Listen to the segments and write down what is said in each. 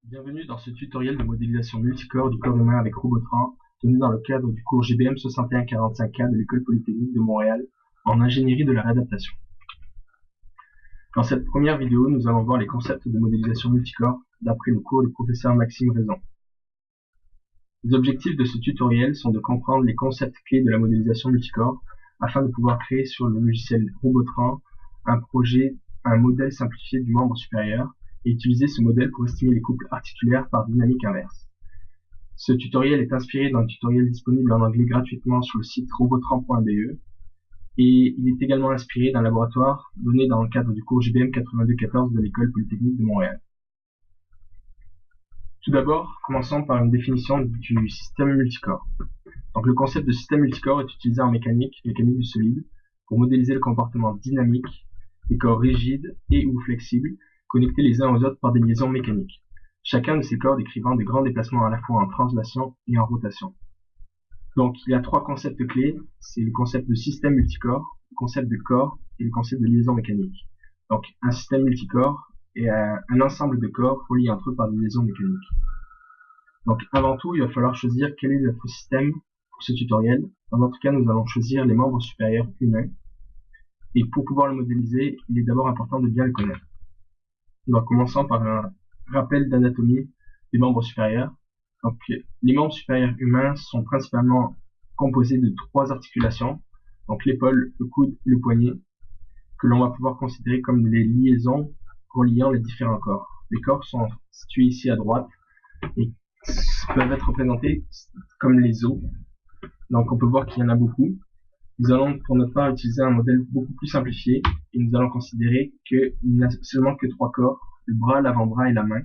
Bienvenue dans ce tutoriel de modélisation multicorps du corps humain avec Robotran, tenu dans le cadre du cours GBM 6145K de l'École Polytechnique de Montréal en ingénierie de la réadaptation. Dans cette première vidéo, nous allons voir les concepts de modélisation multicorps d'après le cours du professeur Maxime Raison. Les objectifs de ce tutoriel sont de comprendre les concepts clés de la modélisation multicorps afin de pouvoir créer sur le logiciel Robotran un modèle simplifié du membre supérieur et utiliser ce modèle pour estimer les couples articulaires par dynamique inverse. Ce tutoriel est inspiré d'un tutoriel disponible en anglais gratuitement sur le site robotran.be et il est également inspiré d'un laboratoire donné dans le cadre du cours GBM 8214 de l'École Polytechnique de Montréal. Tout d'abord, commençons par une définition du système multicorps. Donc, le concept de système multicorps est utilisé en mécanique du solide, pour modéliser le comportement dynamique des corps rigides et ou flexibles, connectés les uns aux autres par des liaisons mécaniques. Chacun de ces corps décrivant des grands déplacements à la fois en translation et en rotation. Donc, il y a trois concepts clés, c'est le concept de système multicorps, le concept de corps et le concept de liaison mécanique. Donc, un système multicorps est un ensemble de corps reliés entre eux par des liaisons mécaniques. Donc, avant tout, il va falloir choisir quel est notre système pour ce tutoriel. Dans notre cas, nous allons choisir les membres supérieurs humains. Et pour pouvoir le modéliser, il est d'abord important de bien le connaître. Donc, commençons par un rappel d'anatomie des membres supérieurs. Donc, les membres supérieurs humains sont principalement composés de trois articulations, donc l'épaule, le coude et le poignet, que l'on va pouvoir considérer comme les liaisons reliant les différents corps. Les corps sont situés ici à droite et peuvent être représentés comme les os. Donc, on peut voir qu'il y en a beaucoup. Nous allons pour notre part utiliser un modèle beaucoup plus simplifié et nous allons considérer qu'il n'y a seulement que trois corps, le bras, l'avant-bras et la main.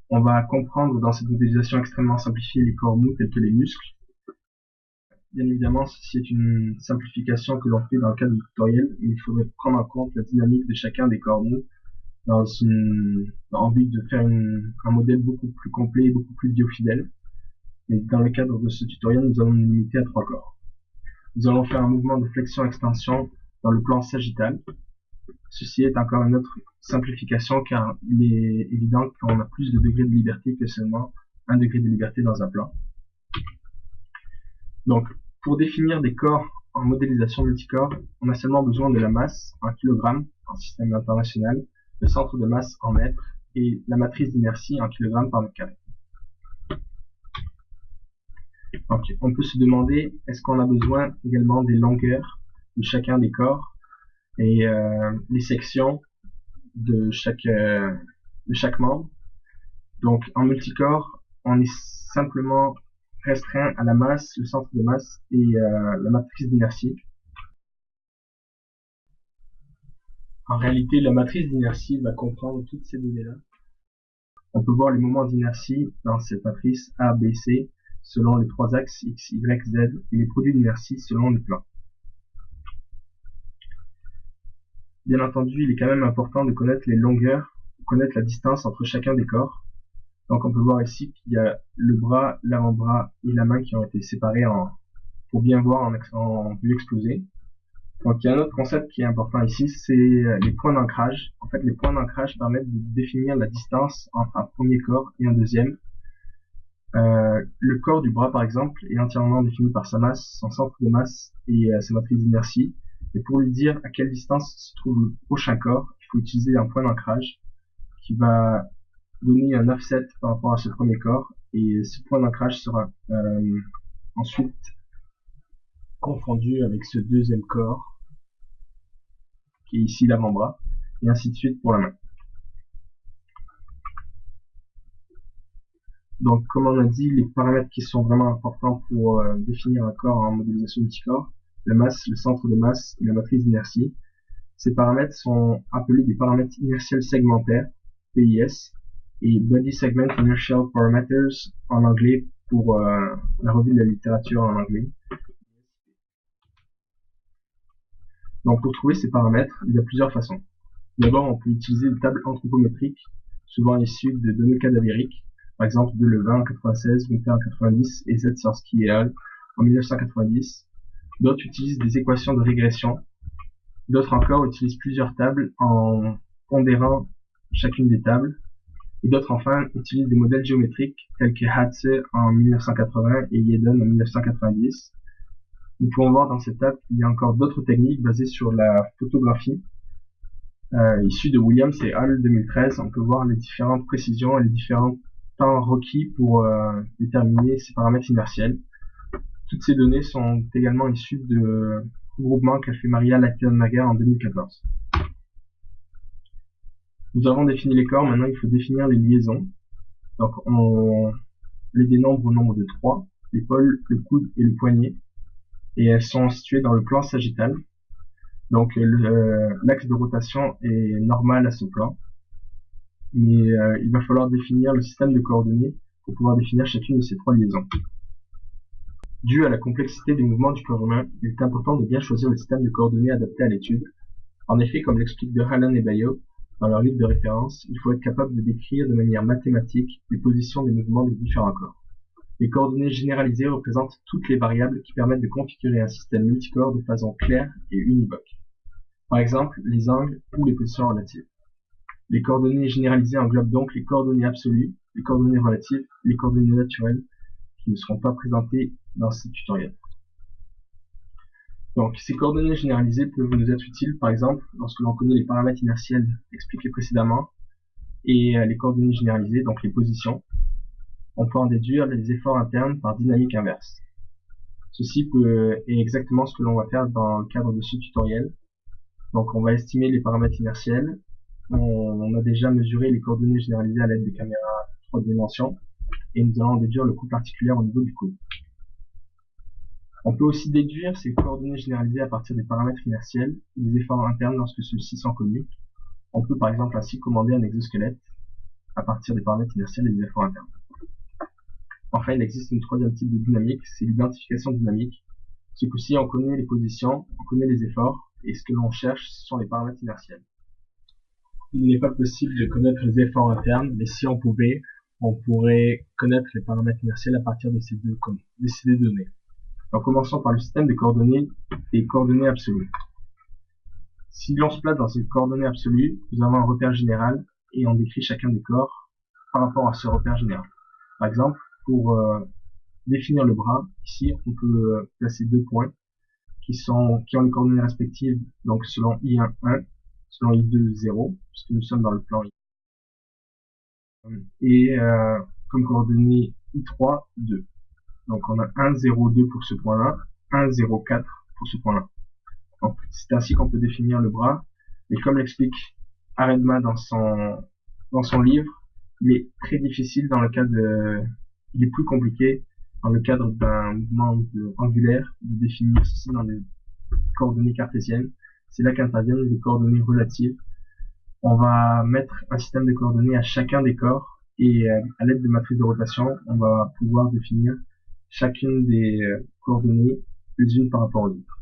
On va comprendre dans cette modélisation extrêmement simplifiée les corps mous tels que les muscles. Bien évidemment, ceci est une simplification que l'on fait dans le cadre du tutoriel, mais il faudrait prendre en compte la dynamique de chacun des corps mous en but de faire un modèle beaucoup plus complet et beaucoup plus biofidèle. Mais dans le cadre de ce tutoriel, nous allons nous limiter à trois corps. Nous allons faire un mouvement de flexion-extension dans le plan sagittal. Ceci est encore une autre simplification car il est évident qu'on a plus de degrés de liberté que seulement un degré de liberté dans un plan. Donc, pour définir des corps en modélisation multicorps, on a seulement besoin de la masse en kilogrammes en système international, le centre de masse en mètres et la matrice d'inertie en kilogrammes par mètre carré. Donc, on peut se demander, est-ce qu'on a besoin également des longueurs de chacun des corps et les sections de chaque membre. Donc, en multicorps, on est simplement restreint à la masse, le centre de masse et la matrice d'inertie. En réalité, la matrice d'inertie va comprendre toutes ces données-là. On peut voir les moments d'inertie dans cette matrice A, B, C, selon les trois axes X, Y, Z, et les produits d'inertie selon le plan. Bien entendu, il est quand même important de connaître les longueurs, connaître la distance entre chacun des corps. Donc on peut voir ici qu'il y a le bras, l'avant-bras et la main qui ont été séparés pour bien voir en vue exposée. Donc il y a un autre concept qui est important ici, c'est les points d'ancrage. En fait, les points d'ancrage permettent de définir la distance entre un premier corps et un deuxième. Le corps du bras, par exemple, est entièrement défini par sa masse, son centre de masse et sa matrice d'inertie. Et pour lui dire à quelle distance se trouve le prochain corps, il faut utiliser un point d'ancrage qui va donner un offset par rapport à ce premier corps. Et ce point d'ancrage sera ensuite confondu avec ce deuxième corps, qui est ici l'avant-bras, et ainsi de suite pour la main. Donc, comme on a dit, les paramètres qui sont vraiment importants pour définir un corps en modélisation multicorps, la masse, le centre de masse et la matrice d'inertie. Ces paramètres sont appelés des paramètres inertiels segmentaires, PIS, et Body Segment Inertial Parameters en anglais pour la revue de la littérature en anglais. Donc, pour trouver ces paramètres, il y a plusieurs façons. D'abord, on peut utiliser des tables anthropométriques, souvent issues de données cadavériques, par exemple de Levin en 96, Winter en 90 et Zetsorsky et al. En 1990. D'autres utilisent des équations de régression. D'autres encore utilisent plusieurs tables en pondérant chacune des tables. Et d'autres enfin utilisent des modèles géométriques tels que Hatze en 1980 et Jeden en 1990. Nous pouvons voir dans cette table qu'il y a encore d'autres techniques basées sur la photographie, issues de Williams et Hall 2013. On peut voir les différentes précisions et les différents temps requis pour déterminer ces paramètres inertiels. Toutes ces données sont également issues de regroupement qu'a fait Maria Lackland-Mager en 2014. Nous avons défini les corps, maintenant il faut définir les liaisons. Donc on les dénombre au nombre de 3, l'épaule, le coude et le poignet, et elles sont situées dans le plan sagittal. Donc l'axe de rotation est normal à ce plan, mais il va falloir définir le système de coordonnées pour pouvoir définir chacune de ces 3 liaisons. Dû à la complexité des mouvements du corps humain, il est important de bien choisir le système de coordonnées adapté à l'étude. En effet, comme l'expliquent De Haelen et Bayeux dans leur livre de référence, il faut être capable de décrire de manière mathématique les positions des mouvements des différents corps. Les coordonnées généralisées représentent toutes les variables qui permettent de configurer un système multicorps de façon claire et univoque. Par exemple, les angles ou les positions relatives. Les coordonnées généralisées englobent donc les coordonnées absolues, les coordonnées relatives, les coordonnées naturelles, qui ne seront pas présentées dans ce tutoriel. Donc, ces coordonnées généralisées peuvent nous être utiles, par exemple, lorsque l'on connaît les paramètres inertiels expliqués précédemment, et les coordonnées généralisées, donc les positions. On peut en déduire les efforts internes par dynamique inverse. Ceci est exactement ce que l'on va faire dans le cadre de ce tutoriel. Donc, on va estimer les paramètres inertiels. On a déjà mesuré les coordonnées généralisées à l'aide de caméras 3 dimensions, et nous allons en déduire le coût particulier au niveau du coude. On peut aussi déduire ces coordonnées généralisées à partir des paramètres inertiels et des efforts internes lorsque ceux-ci sont connus. On peut par exemple ainsi commander un exosquelette à partir des paramètres inertiels et des efforts internes. Enfin, il existe une troisième type de dynamique, c'est l'identification dynamique. Ce coup-ci, on connaît les positions, on connaît les efforts, et ce que l'on cherche, ce sont les paramètres inertiels. Il n'est pas possible de connaître les efforts internes, mais si on pouvait, on pourrait connaître les paramètres inertiels à partir de ces deux données. Donc commençons par le système de coordonnées et coordonnées absolues. Si l'on se place dans une coordonnée absolue, nous avons un repère général et on décrit chacun des corps par rapport à ce repère général. Par exemple, pour définir le bras, ici on peut placer 2 points qui ont les coordonnées respectives, donc selon I1, 1, selon I2, 0, puisque nous sommes dans le plan I. Et comme coordonnées I3, 2. Donc on a 1, 0, 2 pour ce point-là, 1, 0, 4 pour ce point-là. Donc c'est ainsi qu'on peut définir le bras. Et comme l'explique Aredma dans son livre, il est très difficile dans le cas il est plus compliqué dans le cadre d'un mouvement angulaire de définir ceci dans des coordonnées cartésiennes. C'est là qu'interviennent les coordonnées relatives. On va mettre un système de coordonnées à chacun des corps et à l'aide de matrices de rotation, on va pouvoir définir chacune des coordonnées les unes par rapport aux autres.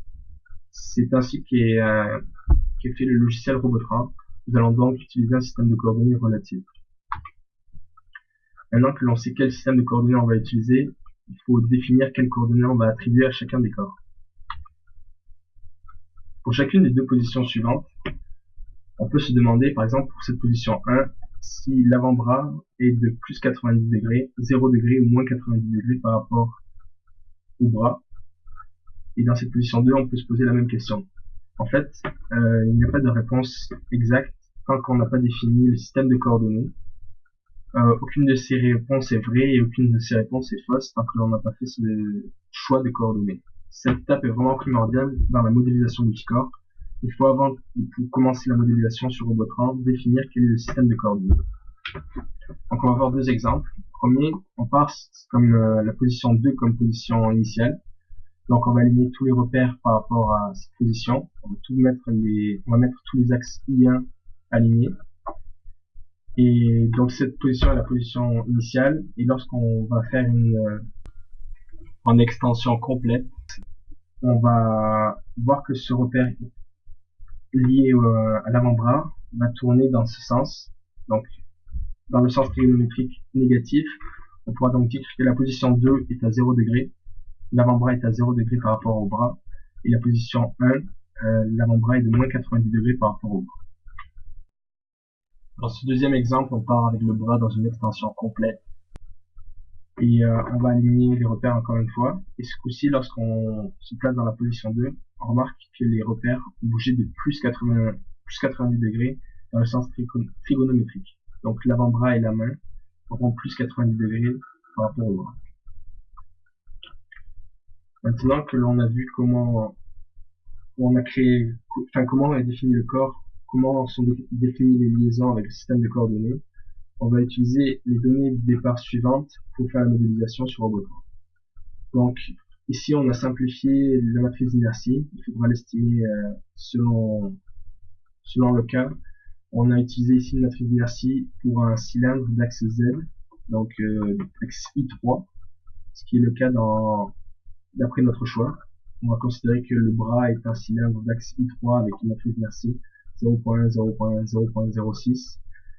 C'est ainsi qu'est fait le logiciel Robotran. Nous allons donc utiliser un système de coordonnées relatives. Maintenant que l'on sait quel système de coordonnées on va utiliser, il faut définir quelles coordonnées on va attribuer à chacun des corps. Pour chacune des deux positions suivantes, on peut se demander, par exemple, pour cette position 1, si l'avant-bras est de plus 90 degrés, 0 degré ou moins 90 degrés par rapport au bras. Et dans cette position 2, on peut se poser la même question. En fait, il n'y a pas de réponse exacte tant qu'on n'a pas défini le système de coordonnées. Aucune de ces réponses est vraie et aucune de ces réponses est fausse tant que l'on n'a pas fait ce choix de coordonnées. Cette étape est vraiment primordiale dans la modélisation multicorps. Il faut avant de commencer la modélisation sur Robotran définir quel est le système de coordonnées. Donc on va voir 2 exemples. Premier, on part comme la position 2 comme position initiale. Donc on va aligner tous les repères par rapport à cette position. On va mettre tous les axes I1 alignés. Et donc cette position est la position initiale. Et lorsqu'on va faire en extension complète, on va voir que ce repère lié à l'avant-bras va tourner dans ce sens. Donc dans le sens trigonométrique négatif, on pourra donc dire que la position 2 est à 0 degré. L'avant-bras est à 0 degré par rapport au bras. Et la position 1, l'avant-bras est de moins 90 degrés par rapport au bras. Dans ce deuxième exemple, on part avec le bras dans une extension complète. Et on va aligner les repères encore une fois. Et ce coup-ci, lorsqu'on se place dans la position 2, on remarque que les repères ont bougé de plus 90 degrés dans le sens trigonométrique. Donc l'avant-bras et la main auront plus 90 degrés par rapport au bras. Maintenant que l'on a vu comment on a créé, comment on a défini le corps, comment sont définies les liaisons avec le système de coordonnées, on va utiliser les données de départ suivantes pour faire la modélisation sur Robotron. Donc ici on a simplifié la matrice d'inertie, il faudra l'estimer selon le cas. On a utilisé ici une matrice d'inertie pour un cylindre d'axe Z, donc axe I3, ce qui est le cas d'après notre choix. On va considérer que le bras est un cylindre d'axe I3 avec une matrice d'inertie 0.0.0.06.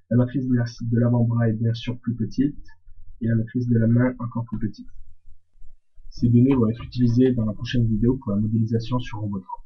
La matrice d'inertie de l'avant-bras est bien sûr plus petite et la matrice de la main encore plus petite. Ces données vont être utilisées dans la prochaine vidéo pour la modélisation sur Robotron.